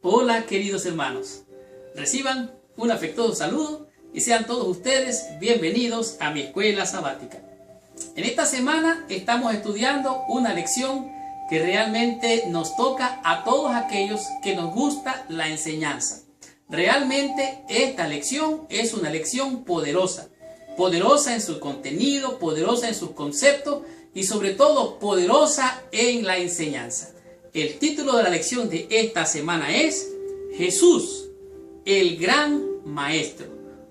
Hola queridos hermanos, reciban un afectuoso saludo y sean todos ustedes bienvenidos a mi escuela sabática. En esta semana estamos estudiando una lección que realmente nos toca a todos aquellos que nos gusta la enseñanza. Realmente esta lección es una lección poderosa, poderosa en su contenido, poderosa en sus conceptos y sobre todo poderosa en la enseñanza. El título de la lección de esta semana es Jesús, el gran maestro.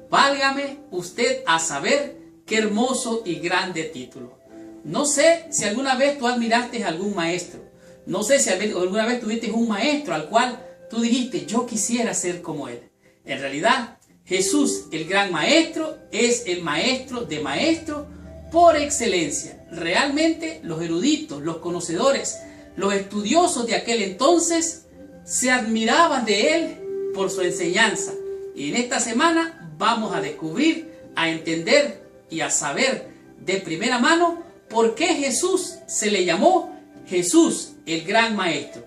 Válgame usted a saber qué hermoso y grande título. No sé si alguna vez tú admiraste a algún maestro. No sé si alguna vez tuviste un maestro al cual tú dijiste, yo quisiera ser como él. En realidad, Jesús, el gran maestro, es el maestro de maestros por excelencia. Realmente los eruditos, los conocedores, los estudiosos de aquel entonces se admiraban de él por su enseñanza. Y en esta semana vamos a descubrir, a entender y a saber de primera mano por qué Jesús se le llamó Jesús, el gran maestro.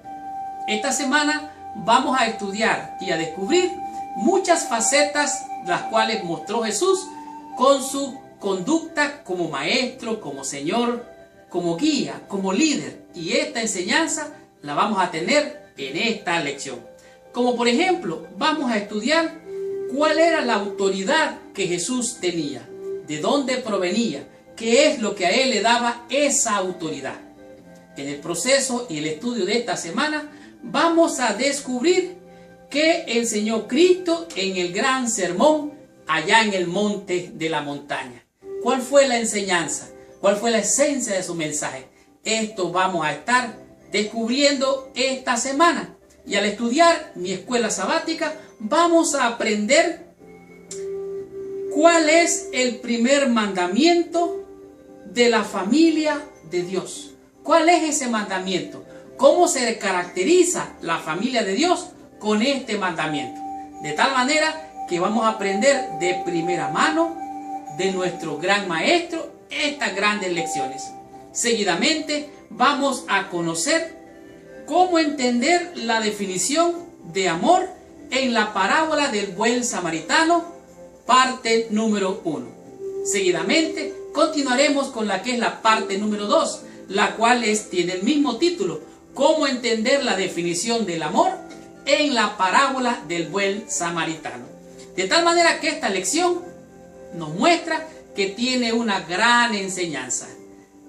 Esta semana vamos a estudiar y a descubrir muchas facetas las cuales mostró Jesús con su conducta como maestro, como señor, como guía, como líder. Y esta enseñanza la vamos a tener en esta lección. Como por ejemplo, vamos a estudiar cuál era la autoridad que Jesús tenía, de dónde provenía, qué es lo que a él le daba esa autoridad. En el proceso y el estudio de esta semana vamos a descubrir qué enseñó Cristo en el gran sermón allá en el monte de la montaña. ¿Cuál fue la enseñanza? ¿Cuál fue la esencia de su mensaje? Esto vamos a estar descubriendo esta semana. Y al estudiar mi escuela sabática, vamos a aprender cuál es el primer mandamiento de la familia de Dios. ¿Cuál es ese mandamiento? ¿Cómo se caracteriza la familia de Dios con este mandamiento? De tal manera que vamos a aprender de primera mano de nuestro gran maestro estas grandes lecciones. Seguidamente vamos a conocer cómo entender la definición de amor en la parábola del buen samaritano, parte número 1. Seguidamente continuaremos con la que es la parte número 2, la cual tiene el mismo título, cómo entender la definición del amor en la parábola del buen samaritano. De tal manera que esta lección nos muestra que tiene una gran enseñanza.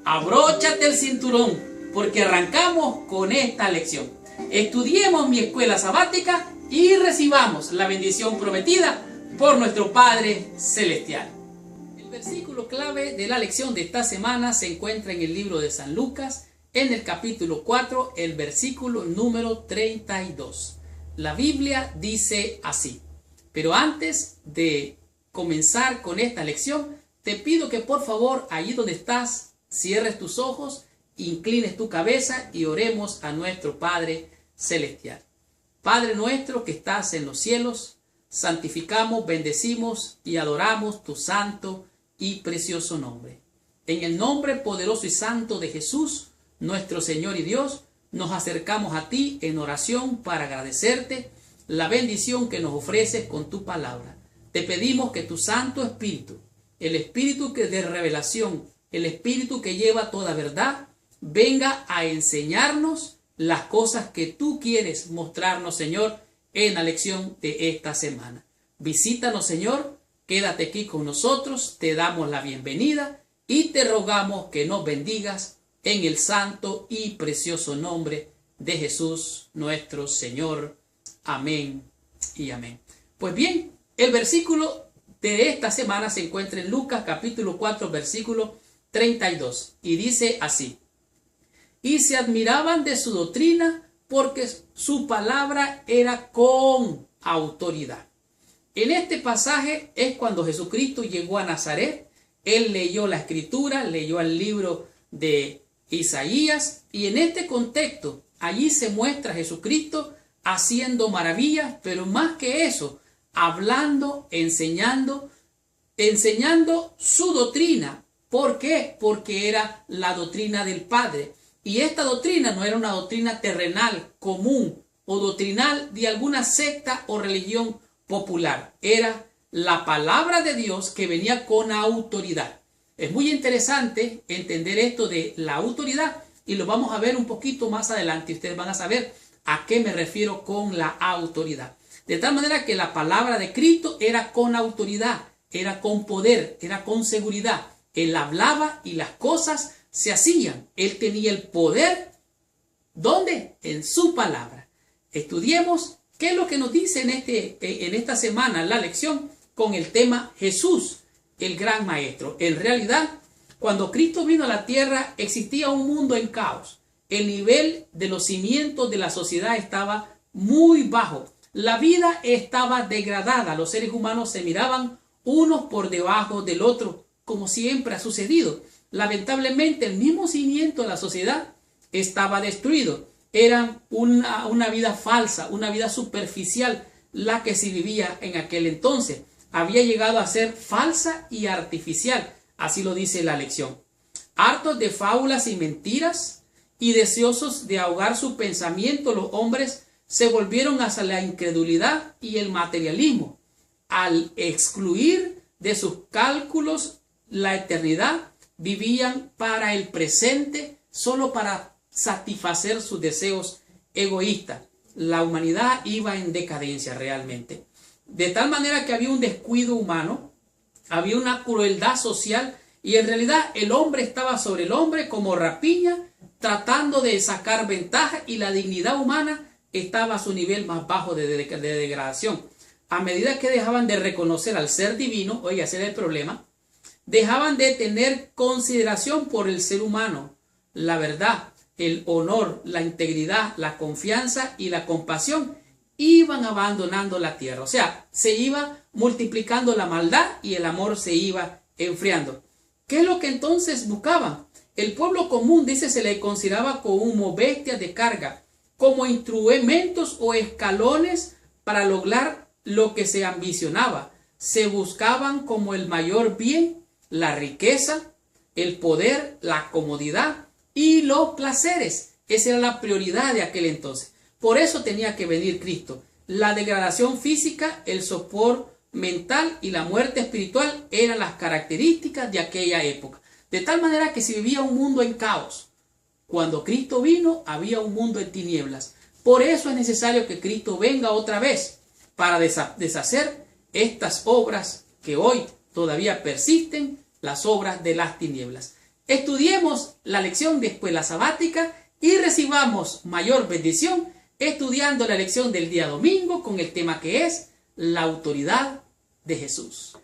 Abróchate el cinturón porque arrancamos con esta lección. Estudiemos mi escuela sabática y recibamos la bendición prometida por nuestro Padre Celestial. El versículo clave de la lección de esta semana se encuentra en el libro de San Lucas, en el capítulo 4, el versículo número 32. La Biblia dice así. Pero antes de comenzar con esta lección, te pido que por favor, allí donde estás, cierres tus ojos, inclines tu cabeza y oremos a nuestro Padre Celestial. Padre nuestro que estás en los cielos, santificamos, bendecimos y adoramos tu santo y precioso nombre. En el nombre poderoso y santo de Jesús, nuestro Señor y Dios, nos acercamos a ti en oración para agradecerte la bendición que nos ofreces con tu palabra. Te pedimos que tu Santo Espíritu, el Espíritu que de revelación, el Espíritu que lleva toda verdad, venga a enseñarnos las cosas que tú quieres mostrarnos, Señor, en la lección de esta semana. Visítanos, Señor, quédate aquí con nosotros, te damos la bienvenida y te rogamos que nos bendigas en el santo y precioso nombre de Jesús, nuestro Señor. Amén y amén. Pues bien, el versículo de esta semana se encuentra en Lucas capítulo 4, versículo 32. Y dice así. Y se admiraban de su doctrina porque su palabra era con autoridad. En este pasaje es cuando Jesucristo llegó a Nazaret. Él leyó la escritura, leyó el libro de Isaías. Y en este contexto, allí se muestra a Jesucristo haciendo maravillas, pero más que eso, hablando, enseñando su doctrina. ¿Por qué? Porque era la doctrina del Padre. Y esta doctrina no era una doctrina terrenal, común, o doctrinal de alguna secta o religión popular. Era la palabra de Dios que venía con autoridad. Es muy interesante entender esto de la autoridad y lo vamos a ver un poquito más adelante. Ustedes van a saber a qué me refiero con la autoridad. De tal manera que la palabra de Cristo era con autoridad, era con poder, era con seguridad. Él hablaba y las cosas se hacían. Él tenía el poder. ¿Dónde? En su palabra. Estudiemos qué es lo que nos dice en esta semana la lección con el tema Jesús, el gran maestro. En realidad, cuando Cristo vino a la tierra, existía un mundo en caos. El nivel de los cimientos de la sociedad estaba muy bajo. La vida estaba degradada. Los seres humanos se miraban unos por debajo del otro, como siempre ha sucedido. Lamentablemente, el mismo cimiento de la sociedad estaba destruido. Era una vida falsa, una vida superficial la que se vivía en aquel entonces. Había llegado a ser falsa y artificial, así lo dice la lección. Hartos de fábulas y mentiras y deseosos de ahogar su pensamiento, los hombres se volvieron hacia la incredulidad y el materialismo. Al excluir de sus cálculos la eternidad, vivían para el presente solo para satisfacer sus deseos egoístas. La humanidad iba en decadencia realmente. De tal manera que había un descuido humano, había una crueldad social y en realidad el hombre estaba sobre el hombre como rapiña, tratando de sacar ventaja y la dignidad humana estaba a su nivel más bajo de degradación. A medida que dejaban de reconocer al ser divino, oye, ese era el problema, dejaban de tener consideración por el ser humano, la verdad, el honor, la integridad, la confianza y la compasión, iban abandonando la tierra. O sea, se iba multiplicando la maldad y el amor se iba enfriando. ¿Qué es lo que entonces buscaban? El pueblo común, dice, se le consideraba como bestias de carga, como instrumentos o escalones para lograr lo que se ambicionaba. Se buscaban como el mayor bien, la riqueza, el poder, la comodidad y los placeres. Esa era la prioridad de aquel entonces. Por eso tenía que venir Cristo. La degradación física, el sopor mental y la muerte espiritual eran las características de aquella época. De tal manera que se vivía un mundo en caos. Cuando Cristo vino, había un mundo en tinieblas. Por eso es necesario que Cristo venga otra vez para deshacer estas obras que hoy todavía persisten, las obras de las tinieblas. Estudiemos la lección de escuela sabática y recibamos mayor bendición estudiando la lección del día domingo con el tema que es la autoridad de Jesús.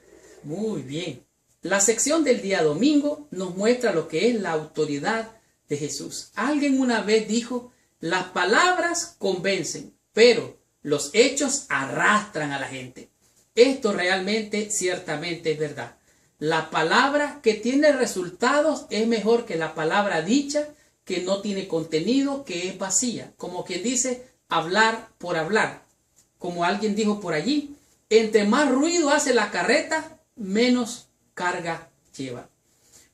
Muy bien. La sección del día domingo nos muestra lo que es la autoridad de Jesús. Alguien una vez dijo, las palabras convencen, pero los hechos arrastran a la gente. Esto realmente, ciertamente es verdad. La palabra que tiene resultados es mejor que la palabra dicha que no tiene contenido, que es vacía. Como quien dice, hablar por hablar. Como alguien dijo por allí, entre más ruido hace la carreta, menos carga lleva.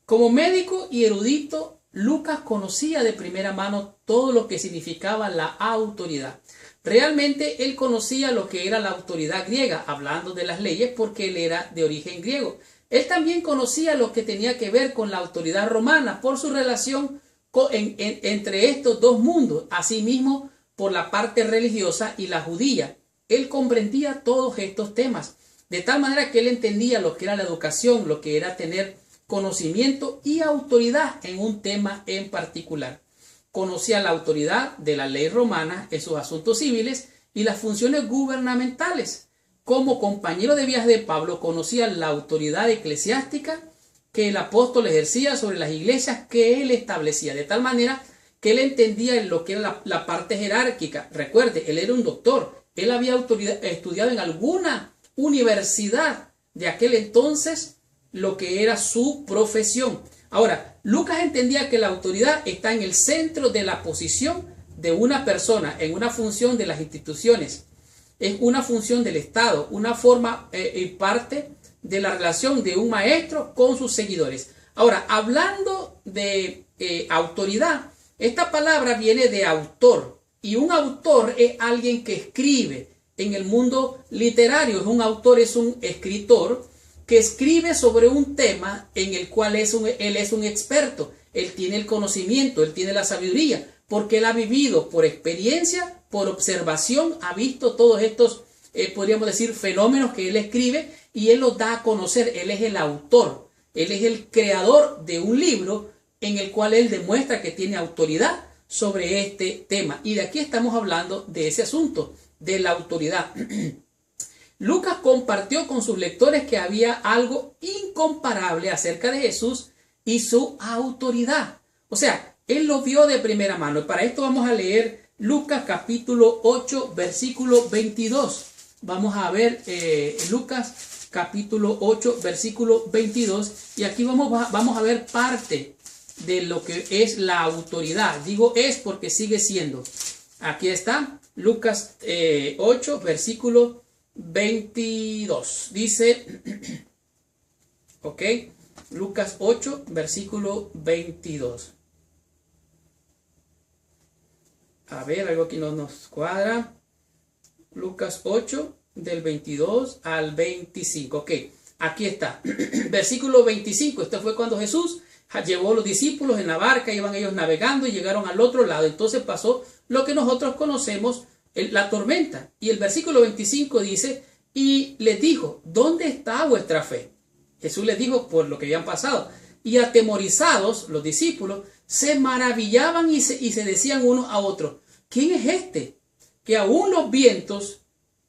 Como médico y erudito, Lucas conocía de primera mano todo lo que significaba la autoridad. Realmente él conocía lo que era la autoridad griega, hablando de las leyes, porque él era de origen griego. Él también conocía lo que tenía que ver con la autoridad romana por su relación entre estos dos mundos, asimismo por la parte religiosa y la judía. Él comprendía todos estos temas, de tal manera que él entendía lo que era la educación, lo que era tener conocimiento y autoridad en un tema en particular. Conocía la autoridad de la ley romana en sus asuntos civiles y las funciones gubernamentales. Como compañero de viaje de Pablo, conocía la autoridad eclesiástica que el apóstol ejercía sobre las iglesias que él establecía, de tal manera que él entendía en lo que era la parte jerárquica. Recuerde, él era un doctor, él había estudiado en alguna universidad de aquel entonces lo que era su profesión. Ahora, Lucas entendía que la autoridad está en el centro de la posición de una persona, en una función de las instituciones. Es una función del Estado, una forma y parte de la relación de un maestro con sus seguidores. Ahora, hablando de autoridad, esta palabra viene de autor Y un autor es alguien que escribe. En el mundo literario, un autor es un escritor que escribe sobre un tema en el cual él es un experto. Él tiene el conocimiento, él tiene la sabiduría, porque él ha vivido por experiencia, por observación, ha visto todos estos, podríamos decir, fenómenos que él escribe y él los da a conocer. Él es el autor, él es el creador de un libro en el cual él demuestra que tiene autoridad sobre este tema. Y de aquí estamos hablando de ese asunto, de la autoridad. Lucas compartió con sus lectores que había algo incomparable acerca de Jesús y su autoridad. O sea, él lo vio de primera mano. Y para esto vamos a leer Lucas capítulo 8, versículo 22. Vamos a ver Lucas capítulo 8, versículo 22. Y aquí vamos a ver parte de lo que es la autoridad. Digo es porque sigue siendo. Aquí está Lucas 8, versículo 22. Dice, ok, Lucas 8, versículo 22. A ver, algo aquí no nos cuadra. Lucas 8, del 22 al 25. Ok, aquí está. Versículo 25. Este fue cuando Jesús llevó a los discípulos en la barca, iban ellos navegando y llegaron al otro lado. Entonces pasó lo que nosotros conocemos, la tormenta. Y el versículo 25 dice, y les dijo, ¿dónde está vuestra fe? Jesús les dijo por lo que habían pasado. Y atemorizados los discípulos se maravillaban y se decían unos a otros, ¿quién es este que aún los vientos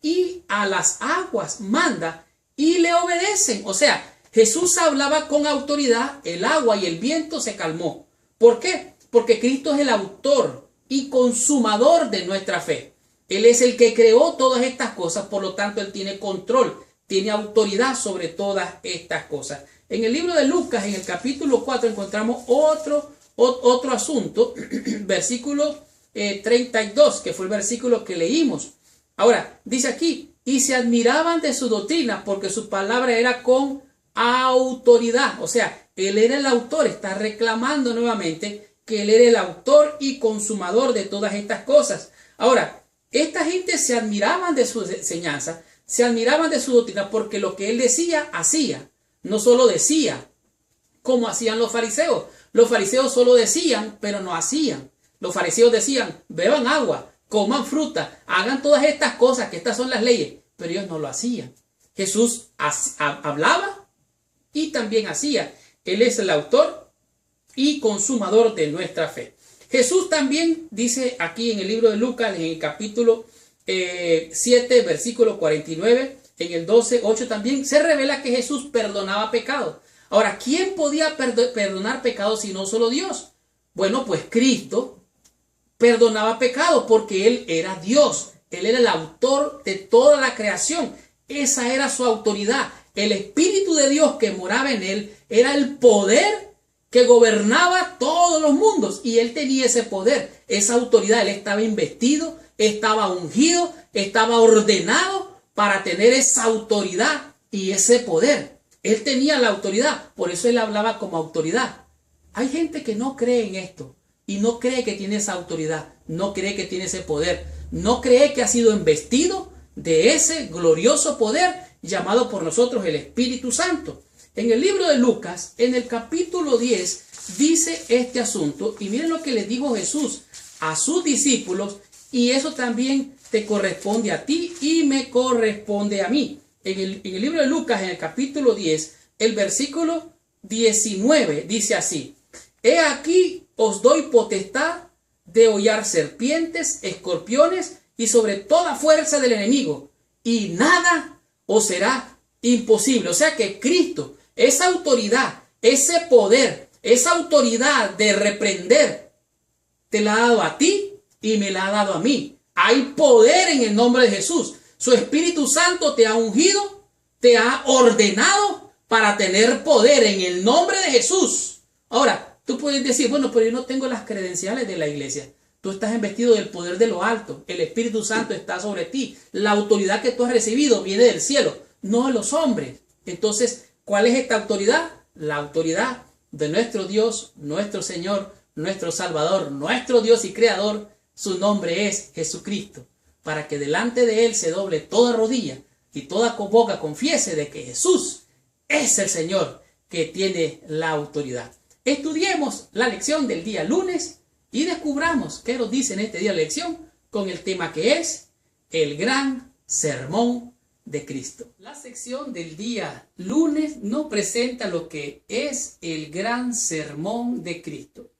y a las aguas manda y le obedecen? O sea, Jesús hablaba con autoridad, el agua y el viento se calmó. ¿Por qué? Porque Cristo es el autor y consumador de nuestra fe. Él es el que creó todas estas cosas, por lo tanto Él tiene control, tiene autoridad sobre todas estas cosas. En el libro de Lucas, en el capítulo 4, encontramos otro asunto, versículo 32, que fue el versículo que leímos. Ahora, dice aquí, y se admiraban de su doctrina porque su palabra era con autoridad. O sea, Él era el autor, está reclamando nuevamente que Él era el autor y consumador de todas estas cosas. Ahora, esta gente se admiraban de su enseñanza, se admiraban de su doctrina porque lo que Él decía, hacía. No solo decía, como hacían los fariseos. Los fariseos solo decían, pero no hacían. Los fariseos decían, beban agua, coman fruta, hagan todas estas cosas, que estas son las leyes, pero ellos no lo hacían. Jesús hablaba y también hacía. Él es el autor y consumador de nuestra fe. Jesús también dice aquí en el libro de Lucas, en el capítulo 7, versículo 49, en el 12, 8 también, se revela que Jesús perdonaba pecados. Ahora, ¿quién podía perdonar pecados si no solo Dios? Bueno, pues Cristo perdonaba pecados porque Él era Dios. Él era el autor de toda la creación. Esa era su autoridad. El Espíritu de Dios que moraba en Él era el poder que gobernaba todos los mundos. Y Él tenía ese poder, esa autoridad. Él estaba investido, estaba ungido, estaba ordenado para tener esa autoridad y ese poder. Él tenía la autoridad, por eso Él hablaba como autoridad. Hay gente que no cree en esto y no cree que tiene esa autoridad, no cree que tiene ese poder, no cree que ha sido investido de ese glorioso poder llamado por nosotros el Espíritu Santo. En el libro de Lucas, en el capítulo 10, dice este asunto, y miren lo que le dijo Jesús a sus discípulos, y eso también te corresponde a ti y me corresponde a mí. En el libro de Lucas, en el capítulo 10, el versículo 19, dice así, he aquí os doy potestad de hollar serpientes, escorpiones y sobre toda fuerza del enemigo, y nada os será imposible. O sea que Cristo, esa autoridad, ese poder, esa autoridad de reprender, te la ha dado a ti y me la ha dado a mí. Hay poder en el nombre de Jesús. Su Espíritu Santo te ha ungido, te ha ordenado para tener poder en el nombre de Jesús. Ahora, tú puedes decir, bueno, pero yo no tengo las credenciales de la iglesia. Tú estás investido del poder de lo alto. El Espíritu Santo está sobre ti. La autoridad que tú has recibido viene del cielo, no de los hombres. Entonces, ¿cuál es esta autoridad? La autoridad de nuestro Dios, nuestro Señor, nuestro Salvador, nuestro Dios y Creador, Su nombre es Jesucristo, para que delante de Él se doble toda rodilla y toda boca confiese de que Jesús es el Señor que tiene la autoridad. Estudiemos la lección del día lunes y descubramos qué nos dice en este día de lección con el tema que es el gran sermón de Cristo. La sección del día lunes nos presenta lo que es el gran sermón de Cristo.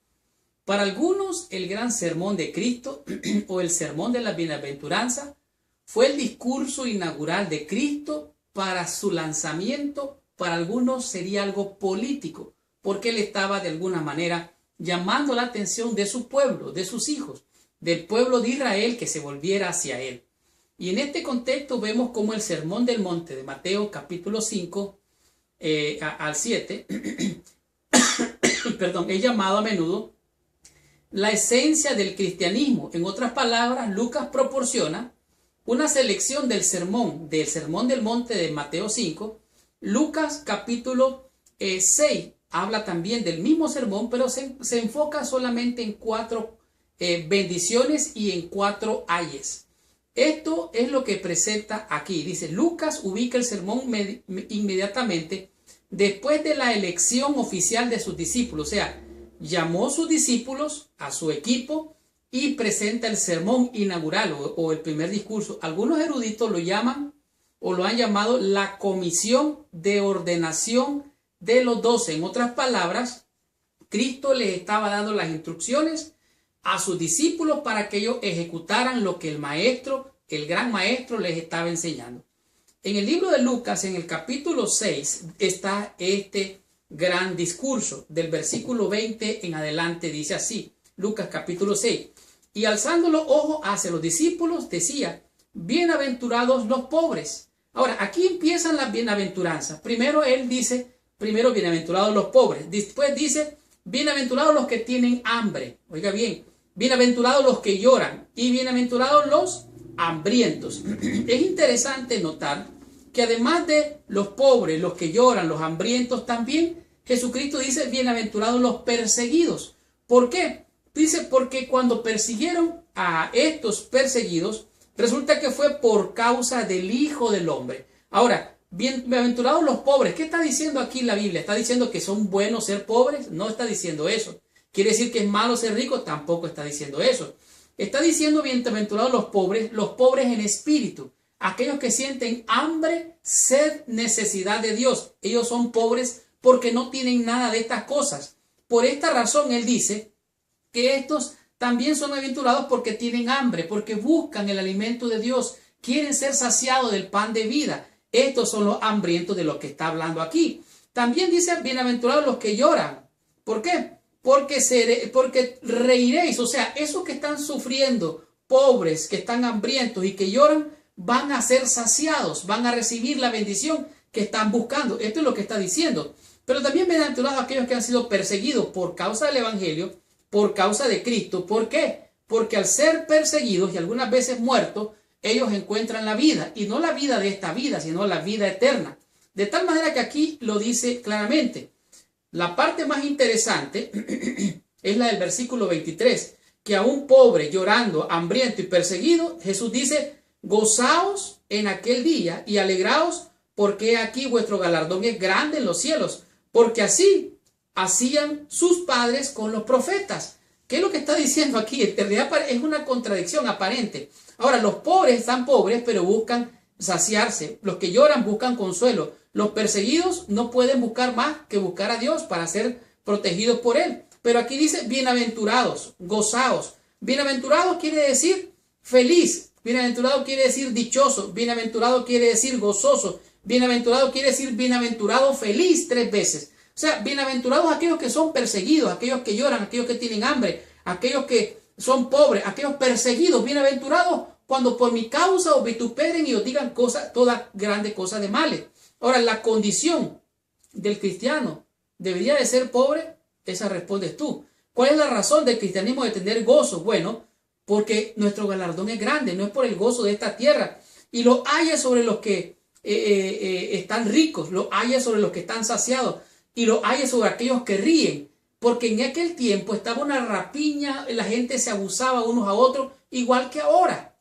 Para algunos, el gran sermón de Cristo o el sermón de la bienaventuranza fue el discurso inaugural de Cristo para su lanzamiento. Para algunos sería algo político, porque él estaba de alguna manera llamando la atención de su pueblo, de sus hijos, del pueblo de Israel que se volviera hacia él. Y en este contexto vemos cómo el sermón del monte de Mateo capítulo 5 al 7 es llamado a menudo la esencia del cristianismo. En otras palabras, Lucas proporciona una selección del sermón del monte de Mateo 5. Lucas capítulo 6 habla también del mismo sermón, pero se enfoca solamente en 4 bendiciones y en 4 ayes. Esto es lo que presenta aquí. Dice, Lucas ubica el sermón inmediatamente después de la elección oficial de sus discípulos. O sea, llamó a sus discípulos, a su equipo, y presenta el sermón inaugural o el primer discurso. Algunos eruditos lo llaman o lo han llamado la comisión de ordenación de los 12. En otras palabras, Cristo les estaba dando las instrucciones a sus discípulos para que ellos ejecutaran lo que el gran maestro les estaba enseñando. En el libro de Lucas, en el capítulo 6, está este gran discurso. Del versículo 20 en adelante dice así, Lucas capítulo 6. Y alzando los ojos hacia los discípulos, decía, bienaventurados los pobres. Ahora, aquí empiezan las bienaventuranzas. Primero él dice, bienaventurados los pobres. Después dice, bienaventurados los que tienen hambre. Oiga bien, bienaventurados los que lloran y bienaventurados los hambrientos. Es interesante notar que además de los pobres, los que lloran, los hambrientos, también Jesucristo dice, bienaventurados los perseguidos. ¿Por qué? Dice, porque cuando persiguieron a estos perseguidos, resulta que fue por causa del Hijo del Hombre. Ahora, bienaventurados los pobres. ¿Qué está diciendo aquí la Biblia? ¿Está diciendo que son buenos ser pobres? No está diciendo eso. ¿Quiere decir que es malo ser rico? Tampoco está diciendo eso. Está diciendo bienaventurados los pobres en espíritu. Aquellos que sienten hambre, sed, necesidad de Dios. Ellos son pobres porque no tienen nada de estas cosas. Por esta razón él dice que estos también son bienaventurados porque tienen hambre, porque buscan el alimento de Dios, quieren ser saciados del pan de vida. Estos son los hambrientos de los que está hablando aquí. También dice bienaventurados los que lloran. ¿Por qué? Porque reiréis. O sea, esos que están sufriendo, pobres, que están hambrientos y que lloran, van a ser saciados, van a recibir la bendición que están buscando. Esto es lo que está diciendo. Pero también bienaventurados aquellos que han sido perseguidos por causa del evangelio, por causa de Cristo. ¿Por qué? Porque al ser perseguidos y algunas veces muertos, ellos encuentran la vida, y no la vida de esta vida, sino la vida eterna. De tal manera que aquí lo dice claramente. La parte más interesante es la del versículo 23, que a un pobre, llorando, hambriento y perseguido, Jesús dice, gozaos en aquel día y alegraos, porque aquí vuestro galardón es grande en los cielos, porque así hacían sus padres con los profetas. ¿Qué es lo que está diciendo aquí? En realidad es una contradicción aparente. Ahora, los pobres están pobres, pero buscan saciarse. Los que lloran buscan consuelo. Los perseguidos no pueden buscar más que buscar a Dios para ser protegidos por Él. Pero aquí dice bienaventurados, gozaos. Bienaventurado quiere decir feliz. Bienaventurado quiere decir dichoso. Bienaventurado quiere decir gozoso. Bienaventurado quiere decir bienaventurado feliz 3 veces. O sea, bienaventurados aquellos que son perseguidos, aquellos que lloran, aquellos que tienen hambre, aquellos que son pobres, aquellos perseguidos. Bienaventurados cuando por mi causa os vituperen y os digan toda grande cosa de males. Ahora, la condición del cristiano debería de ser pobre. Esa respondes tú. ¿Cuál es la razón del cristianismo de tener gozo? Bueno, porque nuestro galardón es grande, no es por el gozo de esta tierra. Y lo haya sobre los que están ricos, lo haya sobre los que están saciados, y lo haya sobre aquellos que ríen. porque en aquel tiempo estaba una rapiña, la gente se abusaba unos a otros, igual que ahora.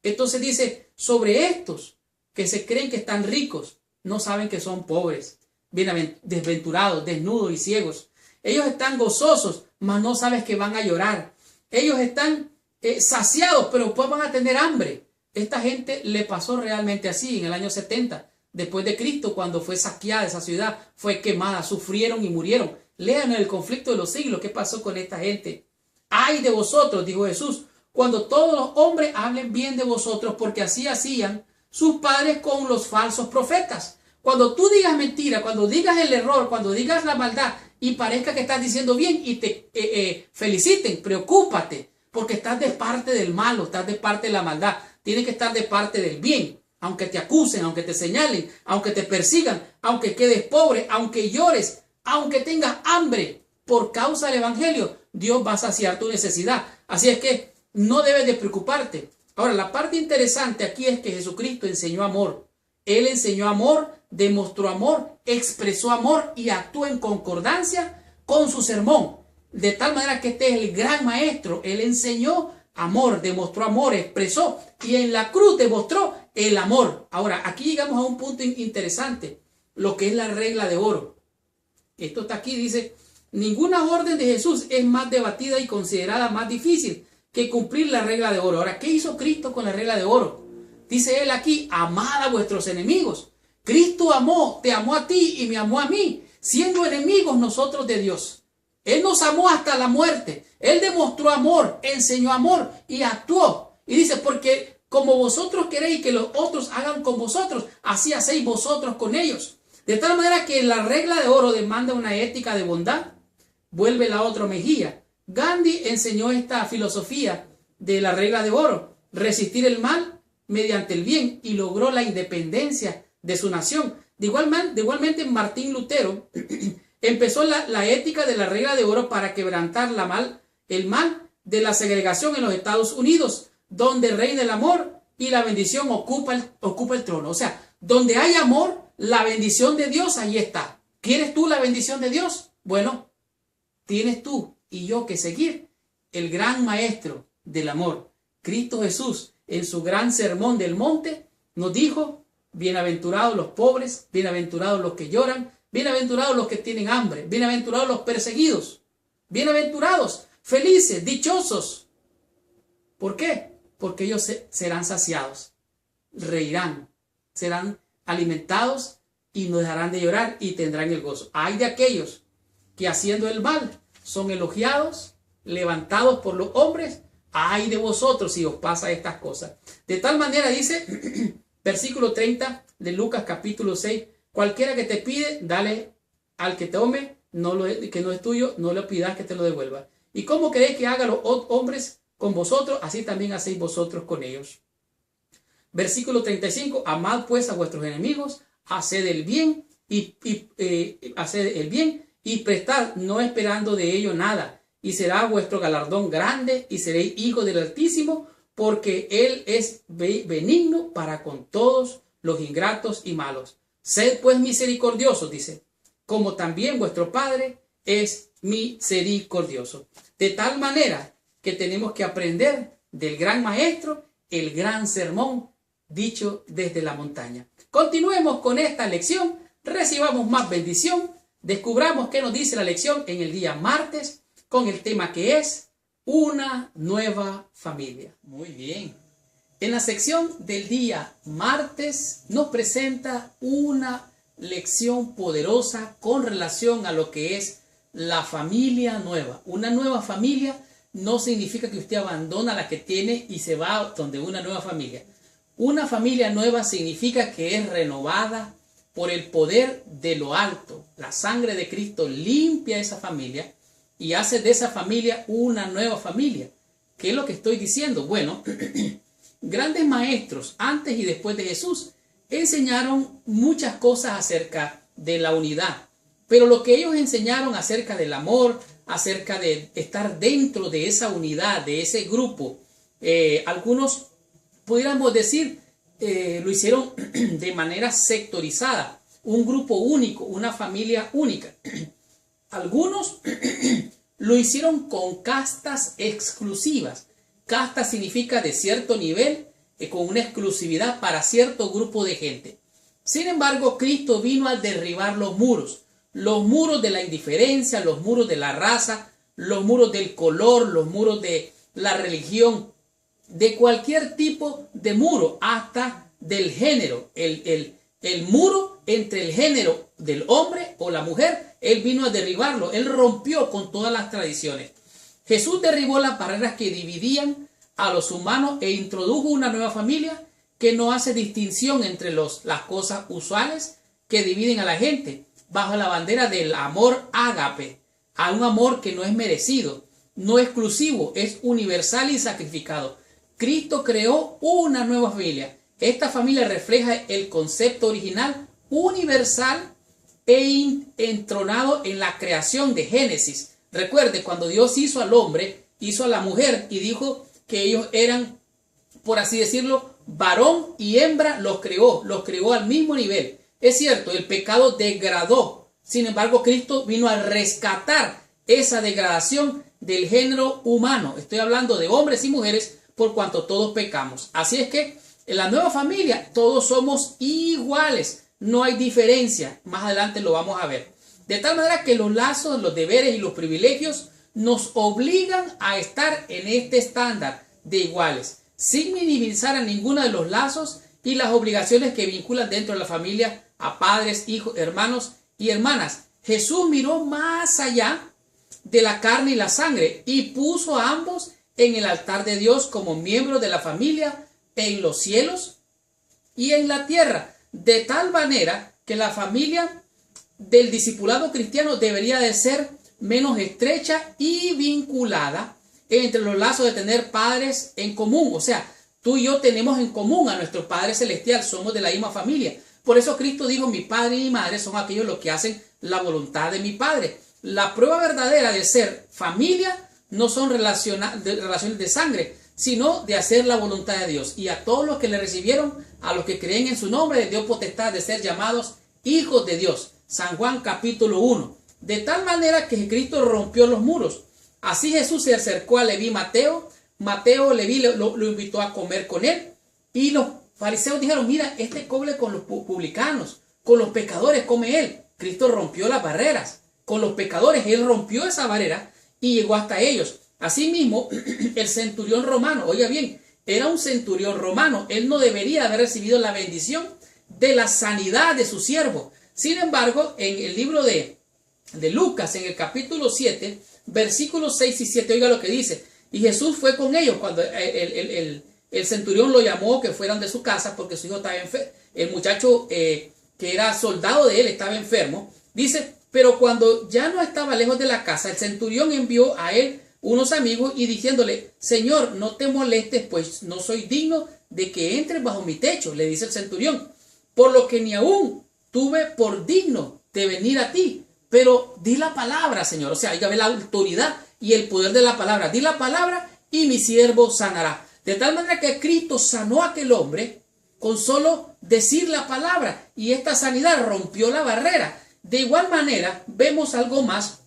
Entonces dice, sobre estos que se creen que están ricos, no saben que son pobres, desventurados, desnudos y ciegos. Ellos están gozosos, mas no sabes que van a llorar. Ellos están saciados, pero después van a tener hambre. Esta gente le pasó realmente así en el año 70, después de Cristo, cuando fue saqueada esa ciudad, fue quemada, sufrieron y murieron. Lean el conflicto de los siglos, ¿qué pasó con esta gente? Ay de vosotros, dijo Jesús, cuando todos los hombres hablen bien de vosotros, porque así hacían sus padres con los falsos profetas. Cuando tú digas mentira, cuando digas el error, cuando digas la maldad y parezca que estás diciendo bien y te feliciten, preocúpate, porque estás de parte del malo, estás de parte de la maldad. Tienes que estar de parte del bien, aunque te acusen, aunque te señalen, aunque te persigan, aunque quedes pobre, aunque llores, aunque tengas hambre por causa del evangelio, Dios va a saciar tu necesidad. Así es que no debes de preocuparte. Ahora, la parte interesante aquí es que Jesucristo enseñó amor. Él enseñó amor, demostró amor, expresó amor y actuó en concordancia con su sermón. De tal manera que este es el gran maestro. Él enseñó amor, demostró amor, expresó y en la cruz demostró el amor. Ahora, aquí llegamos a un punto interesante, lo que es la regla de oro. Esto está aquí, dice, ninguna orden de Jesús es más debatida y considerada más difícil que cumplir la regla de oro. Ahora, ¿qué hizo Cristo con la regla de oro? Dice él aquí, amad a vuestros enemigos. Cristo amó, te amó a ti y me amó a mí, siendo enemigos nosotros de Dios. Él nos amó hasta la muerte. Él demostró amor, enseñó amor y actuó. Y dice, porque como vosotros queréis que los otros hagan con vosotros, así hacéis vosotros con ellos. De tal manera que la regla de oro demanda una ética de bondad. Vuelve la otra mejilla. Gandhi enseñó esta filosofía de la regla de oro, resistir el mal mediante el bien, y logró la independencia de su nación. Igualmente Martín Lutero empezó la ética de la regla de oro para quebrantar el mal de la segregación en los Estados Unidos, donde reina el amor y la bendición ocupa el trono. O sea, donde hay amor, la bendición de Dios ahí está. ¿Quieres tú la bendición de Dios? Bueno, tienes tú y yo que seguir el gran maestro del amor, Cristo Jesús. En su gran sermón del monte nos dijo, bienaventurados los pobres, bienaventurados los que lloran, bienaventurados los que tienen hambre, bienaventurados los perseguidos, bienaventurados, felices, dichosos. ¿Por qué? Porque ellos serán saciados, reirán, serán alimentados y no dejarán de llorar y tendrán el gozo. Hay de aquellos que haciendo el mal son elogiados, levantados por los hombres. Ay de vosotros si os pasa estas cosas. De tal manera dice, versículo 30 de Lucas capítulo 6, cualquiera que te pide, dale al que tome, que no es tuyo, no le pidas que te lo devuelva. ¿Y cómo queréis que hagan los hombres con vosotros? Así también hacéis vosotros con ellos. Versículo 35, amad pues a vuestros enemigos, haced el bien y prestad, no esperando de ello nada. Y será vuestro galardón grande y seréis hijos del Altísimo, porque Él es benigno para con todos los ingratos y malos. Sed pues misericordiosos, dice, como también vuestro Padre es misericordioso. De tal manera que tenemos que aprender del gran maestro, el gran sermón dicho desde la montaña. Continuemos con esta lección, recibamos más bendición, descubramos qué nos dice la lección en el día martes, con el tema que es una nueva familia. Muy bien. En la sección del día martes nos presenta una lección poderosa con relación a lo que es la familia nueva. Una nueva familia no significa que usted abandona la que tiene y se va donde una nueva familia. Una familia nueva significa que es renovada por el poder de lo alto. La sangre de Cristo limpia esa familia y hace de esa familia una nueva familia. ¿Qué es lo que estoy diciendo? Bueno, grandes maestros antes y después de Jesús enseñaron muchas cosas acerca de la unidad. Pero lo que ellos enseñaron acerca del amor, acerca de estar dentro de esa unidad, de ese grupo, algunos pudiéramos decir, lo hicieron de manera sectorizada. Un grupo único, una familia única. algunos lo hicieron con castas exclusivas. Casta significa de cierto nivel, con una exclusividad para cierto grupo de gente. Sin embargo, Cristo vino a derribar los muros de la indiferencia, los muros de la raza, los muros del color, los muros de la religión, de cualquier tipo de muro, hasta del género, el muro entre el género del hombre o la mujer. Él vino a derribarlo, él rompió con todas las tradiciones. Jesús derribó las barreras que dividían a los humanos e introdujo una nueva familia que no hace distinción entre las cosas usuales que dividen a la gente, bajo la bandera del amor ágape, a un amor que no es merecido, no exclusivo, es universal y sacrificado. Cristo creó una nueva familia. Esta familia refleja el concepto original universal e entronado en la creación de Génesis. Recuerde, cuando Dios hizo al hombre, hizo a la mujer y dijo que ellos eran, por así decirlo, varón y hembra, los creó al mismo nivel. Es cierto, el pecado degradó. Sin embargo, Cristo vino a rescatar esa degradación del género humano. Estoy hablando de hombres y mujeres, por cuanto todos pecamos. Así es que en la nueva familia todos somos iguales, no hay diferencia. Más adelante lo vamos a ver. De tal manera que los lazos, los deberes y los privilegios nos obligan a estar en este estándar de iguales, sin minimizar a ninguno de los lazos y las obligaciones que vinculan dentro de la familia a padres, hijos, hermanos y hermanas. Jesús miró más allá de la carne y la sangre y puso a ambos en el altar de Dios como miembros de la familia en los cielos y en la tierra, de tal manera que la familia del discipulado cristiano debería de ser menos estrecha y vinculada entre los lazos de tener padres en común. O sea, tú y yo tenemos en común a nuestro Padre Celestial, somos de la misma familia. Por eso Cristo dijo, mi padre y mi madre son aquellos los que hacen la voluntad de mi Padre. La prueba verdadera de ser familia no son relaciones de sangre, sino de hacer la voluntad de Dios. Y a todos los que le recibieron, a los que creen en su nombre, les dio potestad de ser llamados hijos de Dios. San Juan capítulo 1. De tal manera que Cristo rompió los muros. Así Jesús se acercó a Leví Mateo. Leví lo invitó a comer con él. Y los fariseos dijeron, mira, este come con los publicanos, con los pecadores come él. Cristo rompió las barreras. Con los pecadores él rompió esa barrera y llegó hasta ellos. Asimismo, el centurión romano, oiga bien, era un centurión romano. Él no debería haber recibido la bendición de la sanidad de su siervo. Sin embargo, en el libro de Lucas, en el capítulo 7, versículos 6 y 7, oiga lo que dice. Y Jesús fue con ellos cuando el centurión lo llamó que fueran de su casa porque su hijo estaba enfermo. El muchacho que era soldado de él estaba enfermo. Dice, pero cuando ya no estaba lejos de la casa, el centurión envió a él unos amigos y diciéndole, Señor, no te molestes, pues no soy digno de que entres bajo mi techo, le dice el centurión, por lo que ni aún tuve por digno de venir a ti, pero di la palabra, Señor. O sea, hay que ver la autoridad y el poder de la palabra. Di la palabra y mi siervo sanará. De tal manera que Cristo sanó a aquel hombre con solo decir la palabra y esta sanidad rompió la barrera. De igual manera, vemos algo más,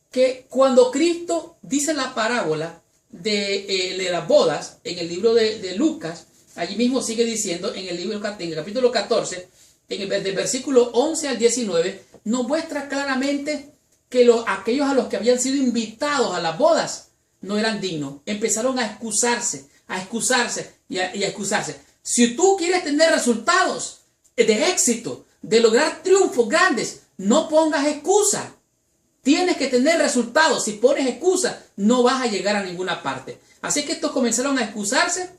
que cuando Cristo dice la parábola de las bodas, en el libro de Lucas, allí mismo sigue diciendo, en el capítulo 14, del versículo 11 al 19, nos muestra claramente que aquellos a los que habían sido invitados a las bodas no eran dignos. Empezaron a excusarse y a excusarse. Si tú quieres tener resultados de éxito, de lograr triunfos grandes, no pongas excusa. Tienes que tener resultados. Si pones excusa, no vas a llegar a ninguna parte. Así que estos comenzaron a excusarse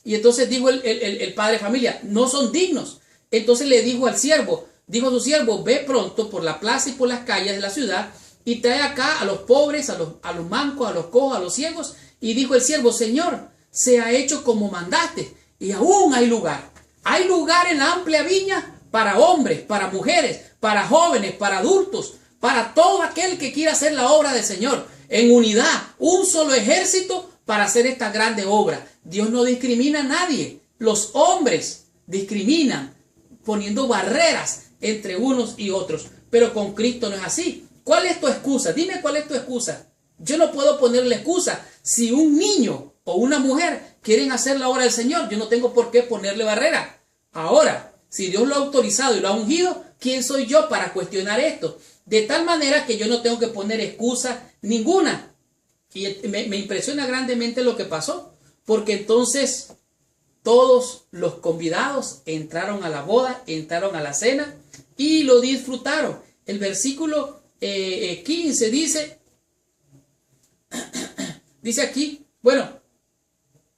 y entonces dijo el padre de familia, no son dignos. Entonces le dijo a su siervo, ve pronto por la plaza y por las calles de la ciudad y trae acá a los pobres, a los mancos, a los cojos, a los ciegos. Y dijo el siervo, Señor, se ha hecho como mandaste y aún hay lugar. Hay lugar en la amplia viña para hombres, para mujeres, para jóvenes, para adultos, para todo aquel que quiera hacer la obra del Señor. En unidad, un solo ejército para hacer esta grande obra. Dios no discrimina a nadie. Los hombres discriminan poniendo barreras entre unos y otros. Pero con Cristo no es así. ¿Cuál es tu excusa? Dime cuál es tu excusa. Yo no puedo ponerle excusa. Si un niño o una mujer quieren hacer la obra del Señor, yo no tengo por qué ponerle barrera. Ahora, si Dios lo ha autorizado y lo ha ungido, ¿quién soy yo para cuestionar esto? De tal manera que yo no tengo que poner excusa ninguna. Y me impresiona grandemente lo que pasó, porque entonces todos los convidados entraron a la boda, entraron a la cena y lo disfrutaron. El versículo 15 dice aquí, bueno,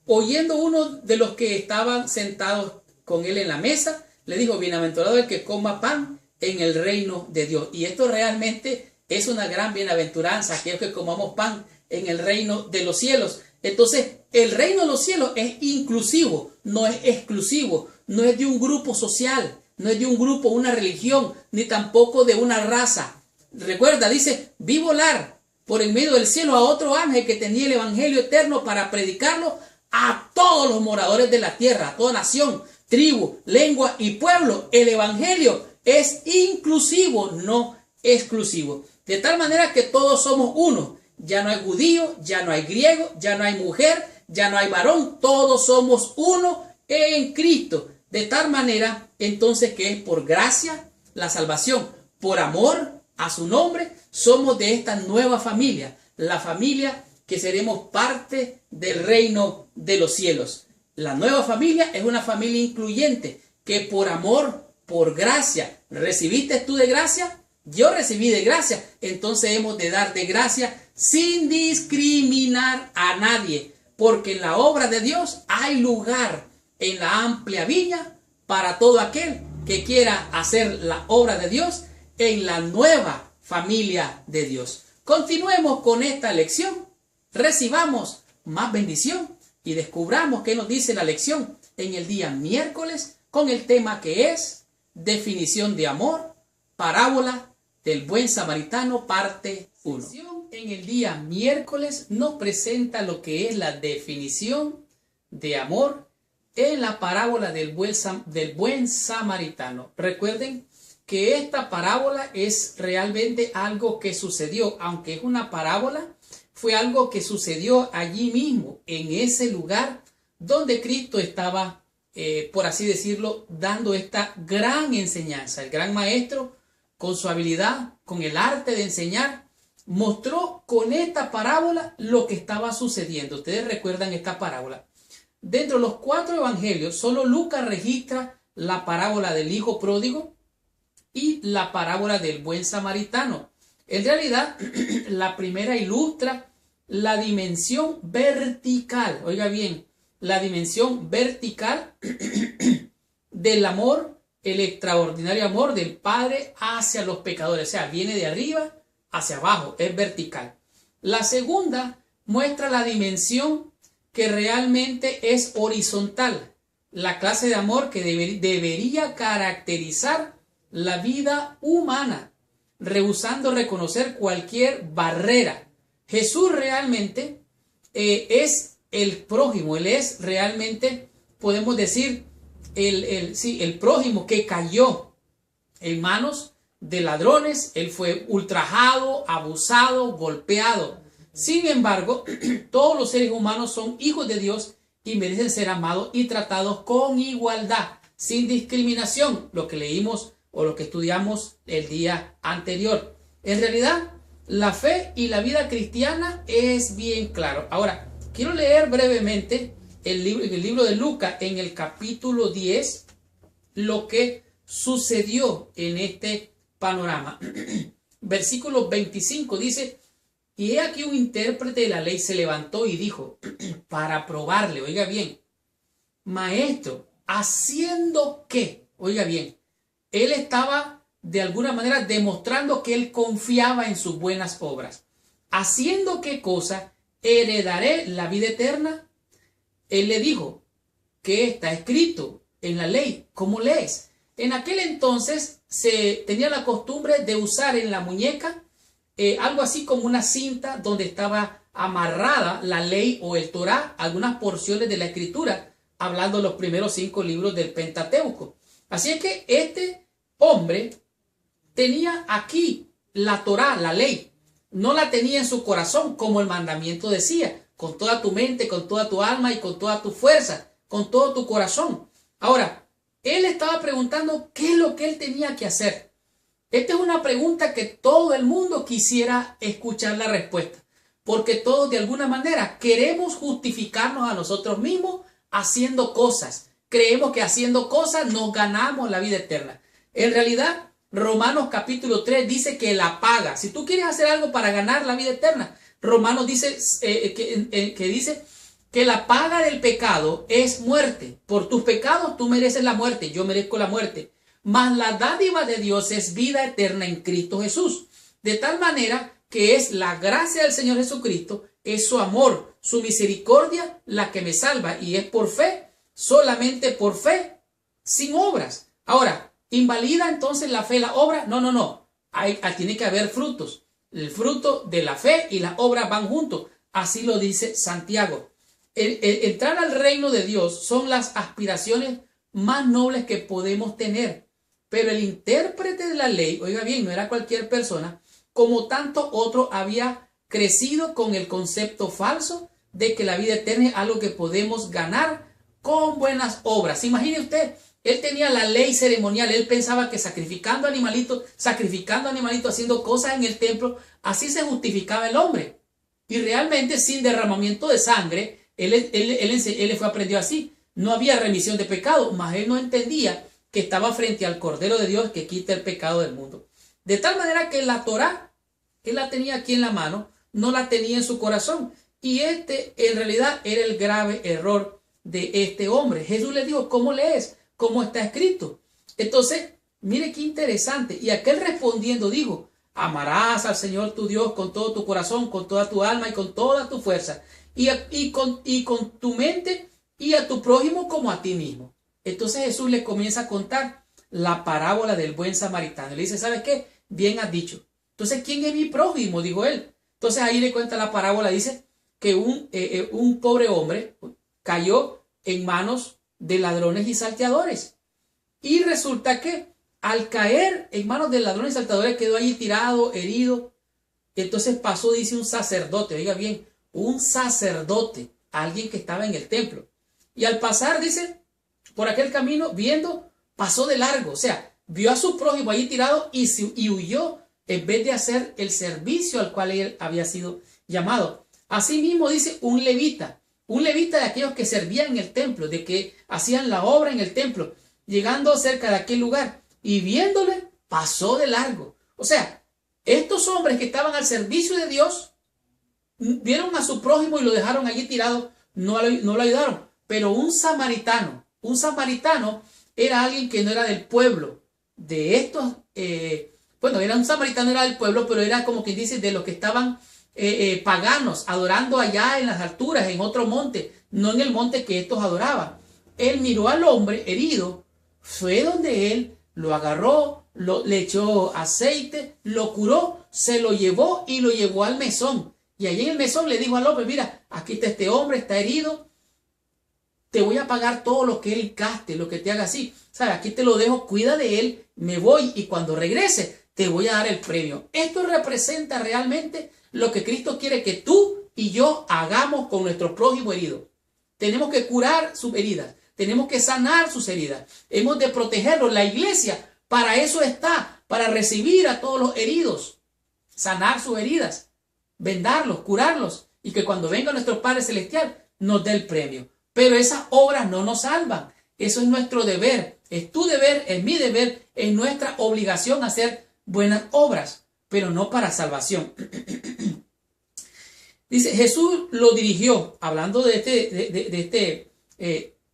oyendo uno de los que estaban sentados con él en la mesa, le dijo, bienaventurado el que coma pan en el reino de Dios. Y esto realmente es una gran bienaventuranza, aquellos que comamos pan en el reino de los cielos. Entonces, el reino de los cielos es inclusivo, no es exclusivo, no es de un grupo social, no es de un grupo, una religión, ni tampoco de una raza. Recuerda, dice, vi volar por en medio del cielo a otro ángel que tenía el evangelio eterno para predicarlo a todos los moradores de la tierra, a toda nación, tribu, lengua y pueblo. El evangelio es inclusivo, no exclusivo. De tal manera que todos somos uno. Ya no hay judío, ya no hay griego, ya no hay mujer, ya no hay varón. Todos somos uno en Cristo. De tal manera, entonces, que es por gracia la salvación, por amor a su nombre, somos de esta nueva familia, la familia que seremos parte del reino de los cielos. La nueva familia es una familia incluyente, que por amor, por gracia, ¿recibiste tú de gracia? Yo recibí de gracia, entonces hemos de dar de gracia sin discriminar a nadie, porque en la obra de Dios hay lugar en la amplia viña para todo aquel que quiera hacer la obra de Dios en la nueva familia de Dios. Continuemos con esta lección, recibamos más bendición y descubramos qué nos dice la lección en el día miércoles con el tema que es definición de amor, parábola del buen samaritano, parte 1. En el día miércoles nos presenta lo que es la definición de amor en la parábola del buen samaritano. Recuerden que esta parábola es realmente algo que sucedió, aunque es una parábola, fue algo que sucedió allí mismo, en ese lugar donde Cristo estaba, por así decirlo, dando esta gran enseñanza. El gran maestro, con su habilidad, con el arte de enseñar, mostró con esta parábola lo que estaba sucediendo. Ustedes recuerdan esta parábola. Dentro de los 4 evangelios, solo Lucas registra la parábola del hijo pródigo y la parábola del buen samaritano. En realidad, la primera ilustra la dimensión vertical, oiga bien, la dimensión vertical del amor, el extraordinario amor del Padre hacia los pecadores. O sea, viene de arriba hacia abajo, es vertical. La segunda muestra la dimensión que realmente es horizontal, la clase de amor que debería caracterizar la vida humana, rehusando reconocer cualquier barrera. Jesús realmente es el prójimo, Él es realmente, podemos decir, el prójimo que cayó en manos de ladrones. Él fue ultrajado, abusado, golpeado. Sin embargo, todos los seres humanos son hijos de Dios y merecen ser amados y tratados con igualdad, sin discriminación, lo que leímos o lo que estudiamos el día anterior. En realidad, la fe y la vida cristiana es bien claro. Ahora, quiero leer brevemente el libro de Lucas en el capítulo 10, lo que sucedió en este panorama. Versículo 25 dice, y he aquí un intérprete de la ley se levantó y dijo, para probarle, oiga bien, maestro, ¿haciendo qué? Oiga bien, él estaba de alguna manera demostrando que él confiaba en sus buenas obras. ¿Haciendo qué cosa heredaré la vida eterna? Él le dijo, ¿qué está escrito en la ley? ¿Cómo lees? En aquel entonces se tenía la costumbre de usar en la muñeca algo así como una cinta donde estaba amarrada la ley o el Torá, algunas porciones de la escritura, hablando de los primeros 5 libros del Pentateuco. Así es que este hombre tenía aquí la Torá, la ley. No la tenía en su corazón como el mandamiento decía, con toda tu mente, con toda tu alma y con toda tu fuerza, con todo tu corazón. Ahora, él estaba preguntando qué es lo que él tenía que hacer. Esta es una pregunta que todo el mundo quisiera escuchar la respuesta, porque todos de alguna manera queremos justificarnos a nosotros mismos haciendo cosas. Creemos que haciendo cosas nos ganamos la vida eterna. En realidad, Romanos capítulo 3 dice que la paga. Si tú quieres hacer algo para ganar la vida eterna, Romanos dice que dice que la paga del pecado es muerte. Por tus pecados tú mereces la muerte, yo merezco la muerte. Mas la dádiva de Dios es vida eterna en Cristo Jesús. De tal manera que es la gracia del Señor Jesucristo, es su amor, su misericordia la que me salva, y es por fe, solamente por fe, sin obras. Ahora, ¿invalida entonces la fe la obra? No, no, no. Tiene que haber frutos. El fruto de la fe y la obra van juntos. Así lo dice Santiago. Entrar al reino de Dios son las aspiraciones más nobles que podemos tener. Pero el intérprete de la ley, oiga bien, no era cualquier persona, como tanto otro había crecido con el concepto falso de que la vida eterna es algo que podemos ganar con buenas obras. Imagine usted, él tenía la ley ceremonial, él pensaba que sacrificando animalitos, haciendo cosas en el templo, así se justificaba el hombre. Y realmente sin derramamiento de sangre, él fue aprendido así. No había remisión de pecado, mas él no entendía que estaba frente al Cordero de Dios que quita el pecado del mundo. De tal manera que la Torá, él la tenía aquí en la mano, no la tenía en su corazón. Y en realidad era el grave error de este hombre. Jesús le dijo, ¿cómo lees? ¿Cómo está escrito? Entonces, mire qué interesante. Y aquel respondiendo dijo, amarás al Señor tu Dios con todo tu corazón, con toda tu alma y con toda tu fuerza. Y con tu mente y a tu prójimo como a ti mismo. Entonces Jesús le comienza a contar la parábola del buen samaritano. Le dice, ¿sabes qué? Bien has dicho. Entonces, ¿quién es mi prójimo? Dijo él. Entonces ahí le cuenta la parábola. Dice que un pobre hombre cayó en manos de ladrones y salteadores. Y resulta que al caer en manos de ladrones y salteadores quedó allí tirado, herido. Entonces pasó, dice, un sacerdote. Oiga bien, un sacerdote, alguien que estaba en el templo. Y al pasar, dice, por aquel camino, viendo, pasó de largo. O sea, vio a su prójimo allí tirado y huyó en vez de hacer el servicio al cual él había sido llamado. Asimismo, dice, un levita de aquellos que servían en el templo, de que hacían la obra en el templo, llegando cerca de aquel lugar y viéndole, pasó de largo. O sea, estos hombres que estaban al servicio de Dios, vieron a su prójimo y lo dejaron allí tirado, no lo ayudaron. Pero un samaritano era alguien que no era del pueblo de estos, era un samaritano, era del pueblo, pero era como quien dice de los que estaban paganos, adorando allá en las alturas, en otro monte, no en el monte que estos adoraban. Él miró al hombre herido, fue donde él lo agarró, le echó aceite, lo curó, se lo llevó y lo llevó al mesón. Y allí en el mesón le dijo al hombre, mira, aquí está este hombre, está herido, te voy a pagar todo lo que él gaste, lo que te haga así. ¿Sabes? Aquí te lo dejo, cuida de él, me voy y cuando regrese te voy a dar el premio. Esto representa realmente lo que Cristo quiere que tú y yo hagamos con nuestro prójimo herido. Tenemos que curar sus heridas, tenemos que sanar sus heridas, hemos de protegerlos. La iglesia para eso está, para recibir a todos los heridos, sanar sus heridas, vendarlos, curarlos y que cuando venga nuestro Padre Celestial nos dé el premio. Pero esas obras no nos salvan. Eso es nuestro deber. Es tu deber, es mi deber, es nuestra obligación hacer buenas obras, pero no para salvación. Dice, Jesús lo dirigió, hablando de este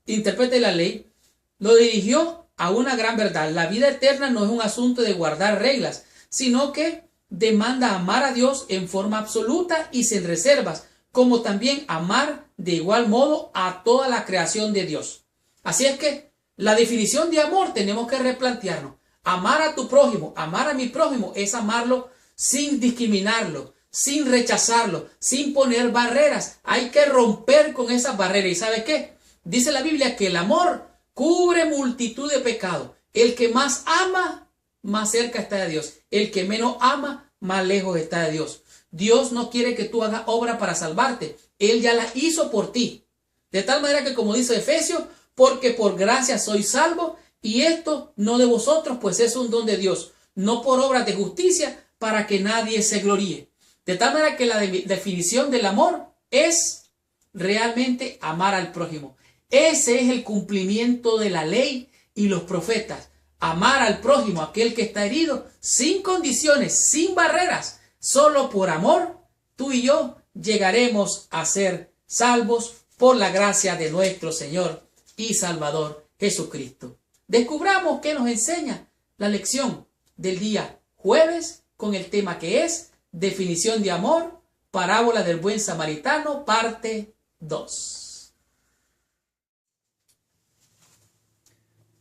intérprete de la ley, lo dirigió a una gran verdad. La vida eterna no es un asunto de guardar reglas, sino que demanda amar a Dios en forma absoluta y sin reservas, como también amar de igual modo a toda la creación de Dios. Así es que la definición de amor tenemos que replantearnos. Amar a tu prójimo, amar a mi prójimo, es amarlo sin discriminarlo, sin rechazarlo, sin poner barreras. Hay que romper con esas barreras. ¿Y sabe qué? Dice la Biblia que el amor cubre multitud de pecados. El que más ama, más cerca está de Dios. El que menos ama, más lejos está de Dios. Dios no quiere que tú hagas obra para salvarte. Él ya la hizo por ti. De tal manera que, como dice Efesios, porque por gracia sois salvos, y esto no de vosotros, pues es un don de Dios, no por obras de justicia, para que nadie se gloríe. De tal manera que la definición del amor es realmente amar al prójimo. Ese es el cumplimiento de la ley y los profetas. Amar al prójimo, aquel que está herido, sin condiciones, sin barreras. Solo por amor, tú y yo llegaremos a ser salvos por la gracia de nuestro Señor y Salvador Jesucristo. Descubramos qué nos enseña la lección del día jueves con el tema que es definición de amor, parábola del buen samaritano, parte 2.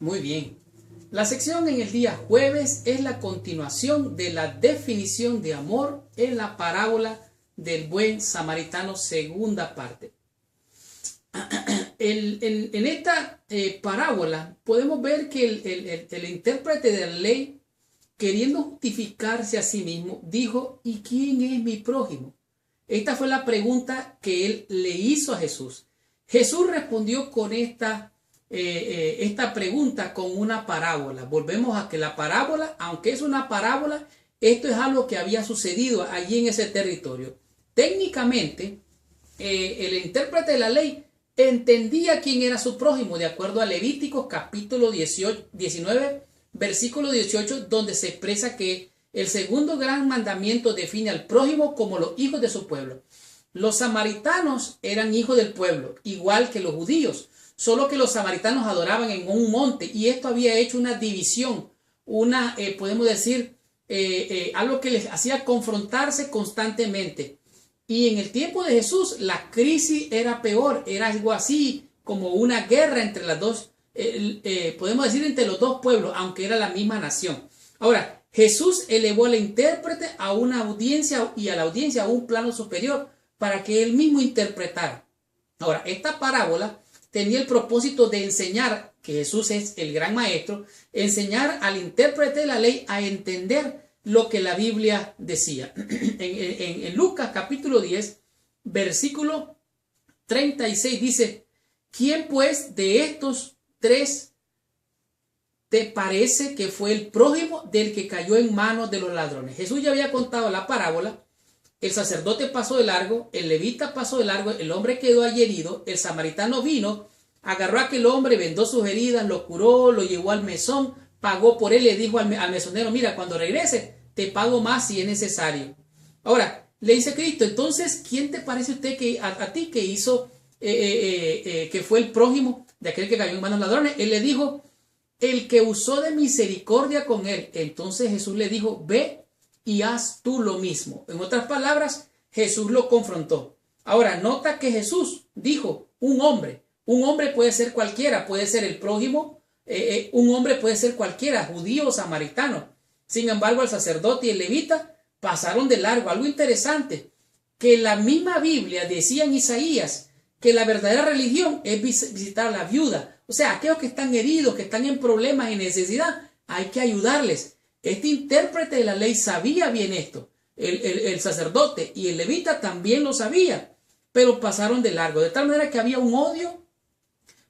Muy bien. La sección en el día jueves es la continuación de la definición de amor en la parábola del buen samaritano, segunda parte. En esta parábola podemos ver que el intérprete de la ley, queriendo justificarse a sí mismo, dijo: ¿y quién es mi prójimo? Esta fue la pregunta que él le hizo a Jesús. Jesús respondió con esta pregunta con una parábola. Volvemos a que la parábola, aunque es una parábola, esto es algo que había sucedido allí en ese territorio. Técnicamente, el intérprete de la ley entendía quién era su prójimo, de acuerdo a Levíticos capítulo 19, versículo 18, donde se expresa que el segundo gran mandamiento define al prójimo como los hijos de su pueblo. Los samaritanos eran hijos del pueblo, igual que los judíos, solo que los samaritanos adoraban en un monte, y esto había hecho una división, podemos decir, algo que les hacía confrontarse constantemente. Y en el tiempo de Jesús la crisis era peor, era algo así como una guerra entre las dos, podemos decir entre los dos pueblos, aunque era la misma nación. Ahora, Jesús elevó al intérprete a una audiencia y a la audiencia a un plano superior para que él mismo interpretara. Ahora, esta parábola tenía el propósito de enseñar, que Jesús es el gran maestro, enseñar al intérprete de la ley a entender lo que la Biblia decía. En Lucas capítulo 10, versículo 36 dice: ¿quién pues de estos tres te parece que fue el prójimo del que cayó en manos de los ladrones? Jesús ya había contado la parábola. El sacerdote pasó de largo, el levita pasó de largo, el hombre quedó allí herido, el samaritano vino, agarró a aquel hombre, vendó sus heridas, lo curó, lo llevó al mesón, pagó por él, le dijo al mesonero: mira, cuando regrese te pago más si es necesario. Ahora, le dice Cristo: entonces, ¿quién te parece usted que a ti que hizo, que fue el prójimo de aquel que cayó en manos de ladrones? Él le dijo: el que usó de misericordia con él. Entonces Jesús le dijo: ve y haz tú lo mismo. En otras palabras, Jesús lo confrontó. Ahora, nota que Jesús dijo: un hombre puede ser cualquiera, puede ser el prójimo, un hombre puede ser cualquiera, judío o samaritano. Sin embargo, el sacerdote y el levita pasaron de largo. Algo interesante, que la misma Biblia decía en Isaías que la verdadera religión es visitar a la viuda. O sea, aquellos que están heridos, que están en problemas y necesidad, hay que ayudarles. Este intérprete de la ley sabía bien esto. El sacerdote y el levita también lo sabía, pero pasaron de largo. De tal manera que había un odio,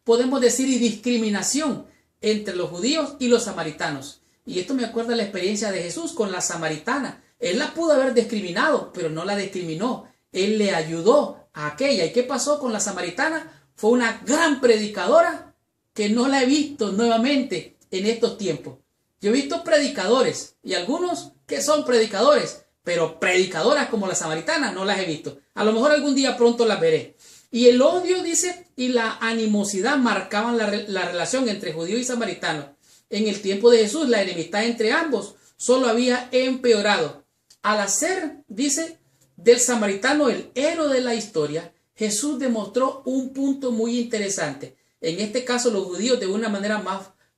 podemos decir, y discriminación entre los judíos y los samaritanos. Y esto me acuerda la experiencia de Jesús con la samaritana. Él la pudo haber discriminado, pero no la discriminó. Él le ayudó a aquella. ¿Y qué pasó con la samaritana? Fue una gran predicadora que no la he visto nuevamente en estos tiempos. Yo he visto predicadores y algunos que son predicadores, pero predicadoras como la samaritana no las he visto. A lo mejor algún día pronto las veré. Y el odio, dice, y la animosidad marcaban la relación entre judío y samaritano. En el tiempo de Jesús, la enemistad entre ambos solo había empeorado. Al hacer, dice, del samaritano el héroe de la historia, Jesús demostró un punto muy interesante. En este caso, los judíos de una manera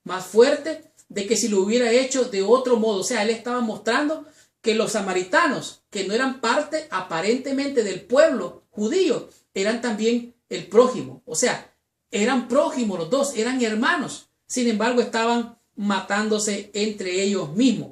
más fuerte de que si lo hubiera hecho de otro modo. O sea, él estaba mostrando que los samaritanos, que no eran parte aparentemente del pueblo judío, eran también el prójimo. O sea, eran prójimos los dos, eran hermanos. Sin embargo, estaban matándose entre ellos mismos.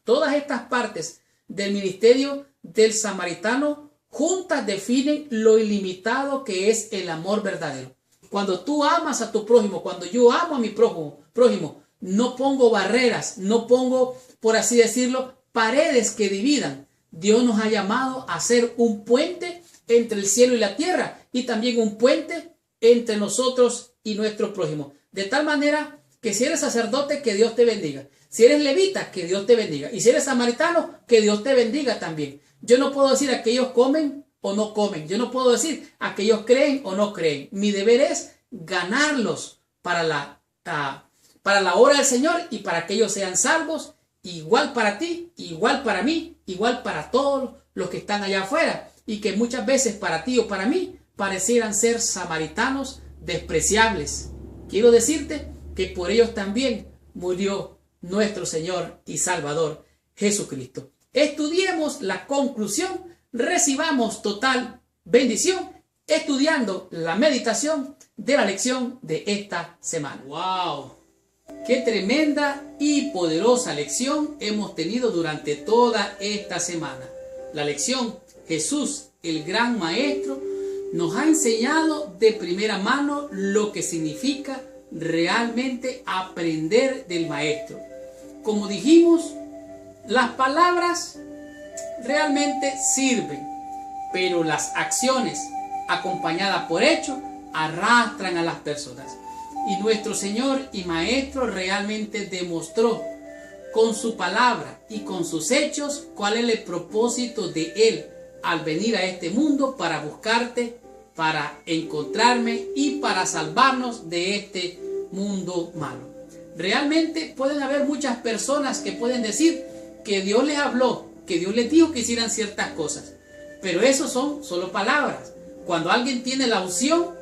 Todas estas partes del ministerio del samaritano juntas definen lo ilimitado que es el amor verdadero. Cuando tú amas a tu prójimo, cuando yo amo a mi prójimo, no pongo barreras, no pongo, por así decirlo, paredes que dividan. Dios nos ha llamado a ser un puente entre el cielo y la tierra y también un puente entre nosotros y nuestro prójimo. De tal manera que si eres sacerdote, que Dios te bendiga. Si eres levita, que Dios te bendiga. Y si eres samaritano, que Dios te bendiga también. Yo no puedo decir a que ellos comen o no comen. Yo no puedo decir a que ellos creen o no creen. Mi deber es ganarlos para la hora del Señor y para que ellos sean salvos. Igual para ti, igual para mí, igual para todos los que están allá afuera. Y que muchas veces para ti o para mí parecieran ser samaritanos despreciables. Quiero decirte que por ellos también murió nuestro Señor y Salvador Jesucristo. Estudiemos la conclusión, recibamos total bendición estudiando la meditación de la lección de esta semana. ¡Wow! ¡Qué tremenda y poderosa lección hemos tenido durante toda esta semana! La lección Jesús, el gran maestro, nos ha enseñado de primera mano lo que significa realmente aprender del maestro. Como dijimos, las palabras realmente sirven, pero las acciones acompañadas por hechos arrastran a las personas. Y nuestro Señor y Maestro realmente demostró con su palabra y con sus hechos cuál es el propósito de Él al venir a este mundo para buscarte, para encontrarme y para salvarnos de este mundo malo. Realmente pueden haber muchas personas que pueden decir que Dios les habló, que Dios les dijo que hicieran ciertas cosas, pero eso son solo palabras. Cuando alguien tiene la unción,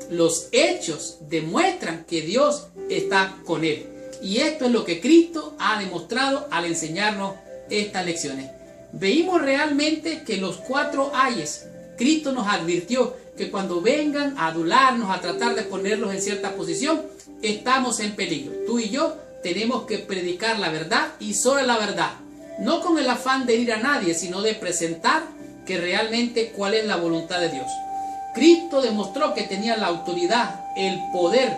los hechos demuestran que Dios está con él. Y esto es lo que Cristo ha demostrado al enseñarnos estas lecciones. Veímos realmente que los 4 ayes, Cristo nos advirtió que cuando vengan a adularnos, a tratar de ponerlos en cierta posición, estamos en peligro. Tú y yo tenemos que predicar la verdad y sobre la verdad, no con el afán de herir a nadie, sino de presentar que realmente cuál es la voluntad de Dios. Cristo demostró que tenía la autoridad, el poder,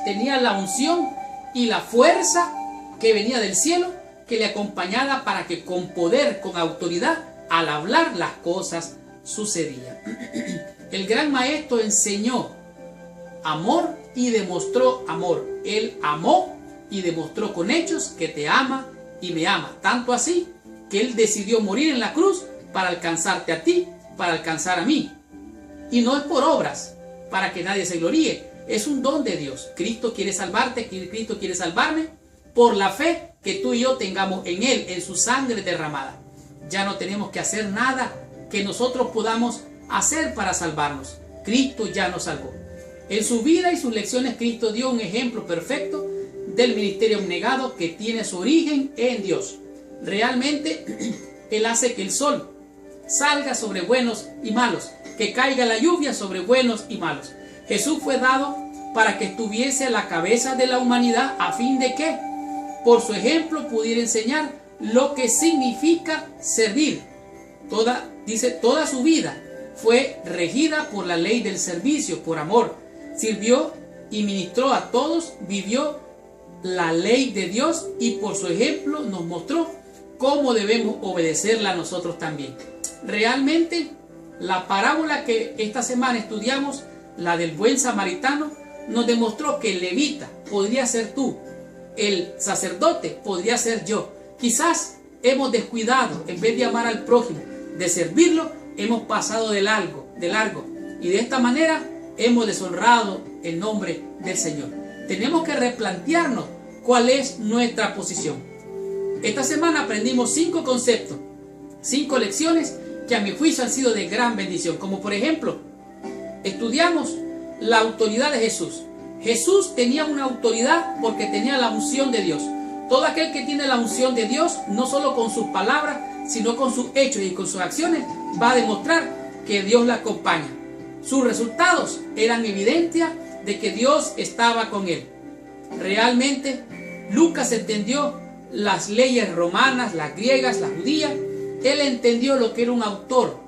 tenía la unción y la fuerza que venía del cielo, que le acompañaba para que con poder, con autoridad, al hablar las cosas sucedían. El gran maestro enseñó amor y demostró amor. Él amó y demostró con hechos que te ama y me ama. Tanto así que Él decidió morir en la cruz para alcanzarte a ti, para alcanzar a mí. Y no es por obras, para que nadie se gloríe. Es un don de Dios. Cristo quiere salvarte, Cristo quiere salvarme por la fe que tú y yo tengamos en Él, en su sangre derramada. Ya no tenemos que hacer nada que nosotros podamos hacer para salvarnos. Cristo ya nos salvó. En su vida y sus lecciones Cristo dio un ejemplo perfecto del ministerio abnegado que tiene su origen en Dios. Realmente Él hace que el sol salga sobre buenos y malos, que caiga la lluvia sobre buenos y malos. Jesús fue dado para que estuviese a la cabeza de la humanidad a fin de que, por su ejemplo, pudiera enseñar lo que significa servir. Toda su vida fue regida por la ley del servicio, por amor. Sirvió y ministró a todos, vivió la ley de Dios y por su ejemplo nos mostró cómo debemos obedecerla nosotros también. Realmente, la parábola que esta semana estudiamos, la del buen samaritano, nos demostró que el levita podría ser tú, el sacerdote podría ser yo. Quizás hemos descuidado, en vez de amar al prójimo, de servirlo, hemos pasado de largo, y de esta manera hemos deshonrado el nombre del Señor. Tenemos que replantearnos cuál es nuestra posición. Esta semana aprendimos 5 conceptos, 5 lecciones que a mi juicio han sido de gran bendición, como por ejemplo, estudiamos la autoridad de Jesús. Jesús tenía una autoridad porque tenía la unción de Dios. Todo aquel que tiene la unción de Dios, no solo con sus palabras, sino con sus hechos y con sus acciones, va a demostrar que Dios la acompaña. Sus resultados eran evidencia de que Dios estaba con él. Realmente, Lucas entendió las leyes romanas, las griegas, las judías, Él entendió lo que era un autor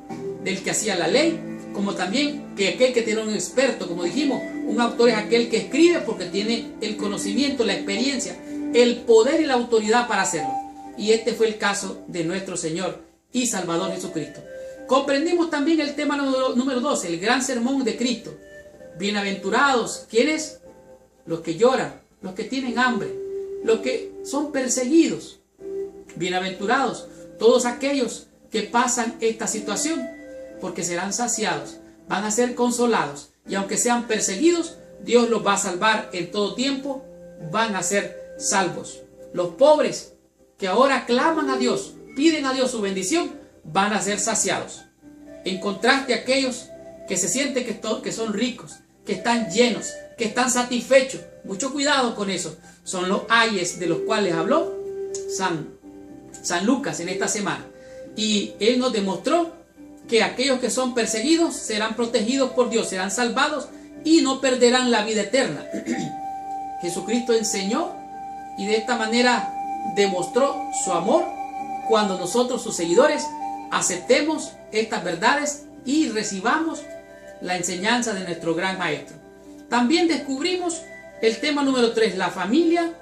del que hacía la ley, como también que aquel que tiene un experto, como dijimos, un autor es aquel que escribe porque tiene el conocimiento, la experiencia, el poder y la autoridad para hacerlo. Y este fue el caso de nuestro Señor y Salvador Jesucristo. Comprendimos también el tema número 2, el gran sermón de Cristo. Bienaventurados, ¿quiénes? Los que lloran, los que tienen hambre, los que son perseguidos. Bienaventurados todos aquellos que pasan esta situación, porque serán saciados, van a ser consolados, y aunque sean perseguidos, Dios los va a salvar en todo tiempo, van a ser salvos. Los pobres que ahora claman a Dios, piden a Dios su bendición, van a ser saciados. En contraste a aquellos que se sienten que son ricos, que están llenos, que están satisfechos. Mucho cuidado con eso. Son los ayes de los cuales habló San Lucas en esta semana. Y él nos demostró que aquellos que son perseguidos serán protegidos por Dios, serán salvados y no perderán la vida eterna. Jesucristo enseñó y de esta manera demostró su amor cuando nosotros, sus seguidores, aceptemos estas verdades y recibamos la enseñanza de nuestro gran maestro. También descubrimos el tema número 3, la familia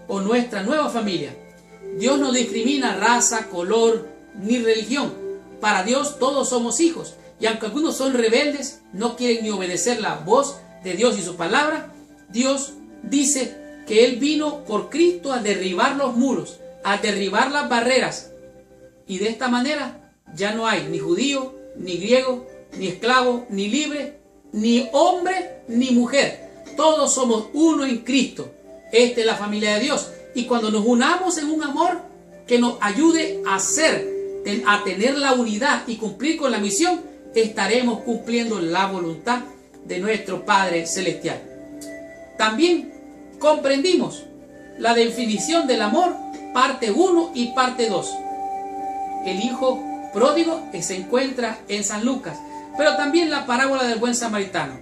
o nuestra nueva familia. Dios no discrimina raza, color ni religión. Para Dios todos somos hijos, y aunque algunos son rebeldes, no quieren ni obedecer la voz de Dios y su palabra, Dios dice que Él vino por Cristo a derribar los muros, a derribar las barreras, y de esta manera ya no hay ni judío, ni griego, ni esclavo, ni libre, ni hombre, ni mujer. Todos somos uno en Cristo. Esta es la familia de Dios. Y cuando nos unamos en un amor que nos ayude a tener la unidad y cumplir con la misión, estaremos cumpliendo la voluntad de nuestro Padre Celestial. También comprendimos la definición del amor, parte 1 y parte 2. El hijo pródigo se encuentra en San Lucas, pero también la parábola del buen samaritano.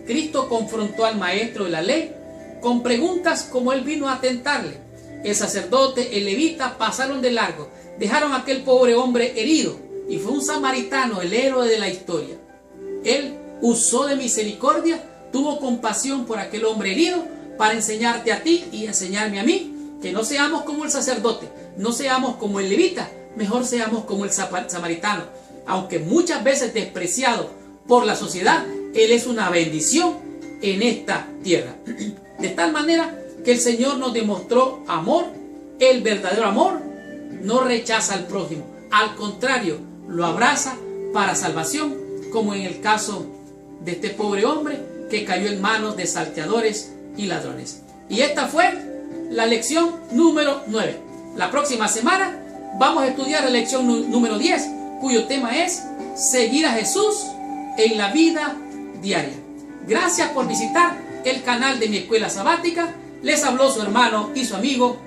Cristo confrontó al maestro de la ley con preguntas como él vino a tentarle. El sacerdote, el levita pasaron de largo, dejaron a aquel pobre hombre herido, y fue un samaritano el héroe de la historia. Él usó de misericordia, tuvo compasión por aquel hombre herido para enseñarte a ti y enseñarme a mí que no seamos como el sacerdote, no seamos como el levita, mejor seamos como el samaritano. Aunque muchas veces despreciado por la sociedad, él es una bendición en esta tierra. De tal manera que el Señor nos demostró amor. El verdadero amor no rechaza al prójimo, al contrario, lo abraza para salvación, como en el caso de este pobre hombre que cayó en manos de salteadores y ladrones. Y esta fue la lección número 9. La próxima semana vamos a estudiar la lección número 10, cuyo tema es seguir a Jesús en la vida diaria. Gracias por visitar el canal de mi escuela sabática. Les habló su hermano y su amigo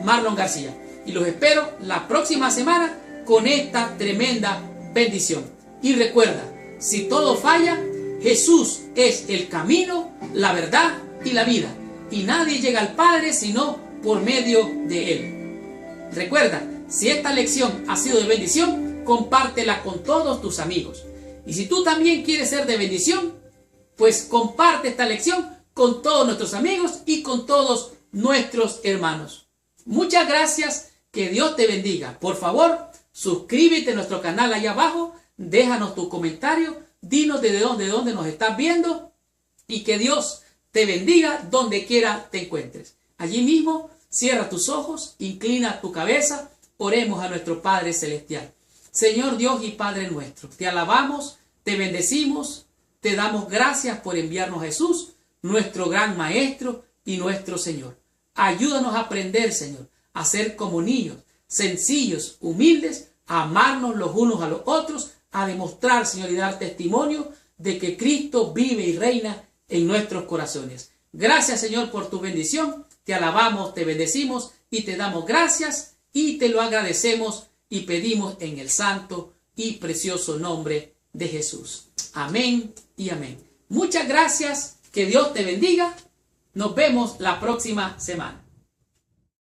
Marlon García. Y los espero la próxima semana con esta tremenda bendición. Y recuerda, si todo falla, Jesús es el camino, la verdad y la vida. Y nadie llega al Padre sino por medio de Él. Recuerda, si esta lección ha sido de bendición, compártela con todos tus amigos. Y si tú también quieres ser de bendición, pues comparte esta lección con todos nuestros amigos y con todos nuestros hermanos. Muchas gracias, que Dios te bendiga. Por favor, suscríbete a nuestro canal allá abajo, déjanos tu comentario, dinos de dónde nos estás viendo y que Dios te bendiga donde quiera te encuentres. Allí mismo, cierra tus ojos, inclina tu cabeza, oremos a nuestro Padre Celestial. Señor Dios y Padre nuestro, te alabamos, te bendecimos, te damos gracias por enviarnos a Jesús, nuestro gran Maestro y nuestro Señor. Ayúdanos a aprender, Señor, a ser como niños, sencillos, humildes, a amarnos los unos a los otros, a demostrar, Señor, y dar testimonio de que Cristo vive y reina en nuestros corazones. Gracias, Señor, por tu bendición. Te alabamos, te bendecimos y te damos gracias y te lo agradecemos y pedimos en el santo y precioso nombre de Jesús. Amén y amén. Muchas gracias. Que Dios te bendiga. Nos vemos la próxima semana.